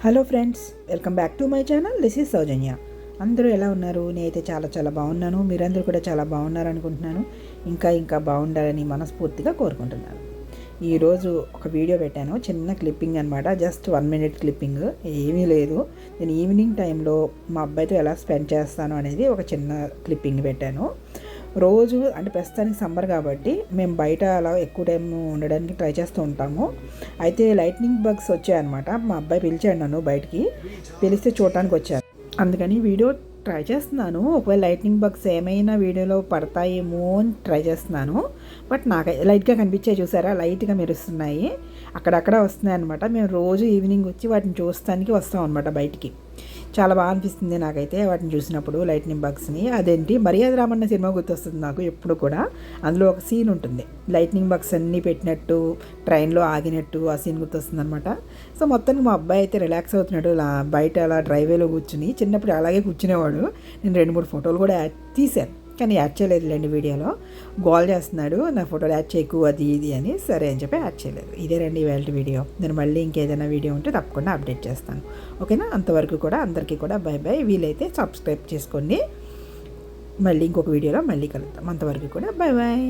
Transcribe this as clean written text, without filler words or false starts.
Hello friends, welcome back to my channel. This is Soujanya. అందరూ ఎలా ఉన్నారు? నేనైతే చాలా బాగున్నాను. మీరందరూ కూడా చాలా బాగున్నారు అనుకుంటున్నాను. ఇంకా బాగుండాలని మనస్ఫూర్తిగా కోరుకుంటున్నాను. ఈరోజు ఒక వీడియో పెట్టాను, చిన్న క్లిప్పింగ్ అనమాట. జస్ట్ 1 minute క్లిప్పింగ్, ఏమీ లేదు. నేను ఈవినింగ్ టైంలో మా అబ్బాయితో ఎలా స్పెండ్ చేస్తాను అనేది ఒక చిన్న క్లిప్పింగ్ పెట్టాను. రోజు అంటే ప్రస్తుతానికి సమ్మర్ కాబట్టి మేము బయట అలా ఎక్కువ టైం ఉండడానికి ట్రై చేస్తూ ఉంటాము. అయితే లైట్నింగ్ బగ్స్ వచ్చాయన్నమాట. మా అబ్బాయి పిలిచాడు నన్ను బయటికి, పిలిస్తే చూడటానికి వచ్చాను. అందుకని వీడియో ట్రై చేస్తున్నాను. ఒకవేళ లైట్నింగ్ బగ్స్ ఏమైనా వీడియోలో పడతాయేమో అని ట్రై చేస్తున్నాను. బట్ నాకు లైట్గా కనిపించాయి, చూసారా? లైట్గా మెరుస్తున్నాయి, అక్కడక్కడ వస్తున్నాయి అనమాట. మేము రోజు ఈవినింగ్ వచ్చి వాటిని చూస్తానికి వస్తాం అనమాట బయటికి. చాలా బాగా అనిపిస్తుంది నాకైతే వాటిని చూసినప్పుడు, లైట్నింగ్ బగ్స్ని. అదేంటి, మర్యాద రామన్న సినిమా గుర్తొస్తుంది నాకు ఎప్పుడు కూడా. అందులో ఒక సీన్ ఉంటుంది, లైట్నింగ్ బగ్స్ అన్నీ పెట్టినట్టు ట్రైన్లో ఆగినట్టు ఆ సీన్ గుర్తొస్తుంది అనమాట. సో మొత్తానికి మా అబ్బాయి అయితే రిలాక్స్ అవుతున్నాడు బయట అలా డ్రైవేలో కూర్చుని. చిన్నప్పుడు అలాగే కూర్చునేవాడు. నేను 2-3 ఫోటోలు కూడా తీశాను, కానీ యాడ్ చేయలేదులేండి వీడియోలో. గోల్ చేస్తున్నాడు, నా ఫోటోలు యాడ్ చేయకు అది ఇది అని. సరే అని చెప్పి యాడ్ చేయలేదు. ఇదే రండి ఇవాళ వీడియో. నేను మళ్ళీ ఇంకేదైనా వీడియో ఉంటే తప్పకుండా అప్డేట్ చేస్తాను, ఓకేనా? అంతవరకు కూడా అందరికీ కూడా బై బై. వీలైతే సబ్స్క్రైబ్ చేసుకోండి. మళ్ళీ ఇంకొక వీడియోలో మళ్ళీ కలుద్దాం. అంతవరకు కూడా బై బాయ్.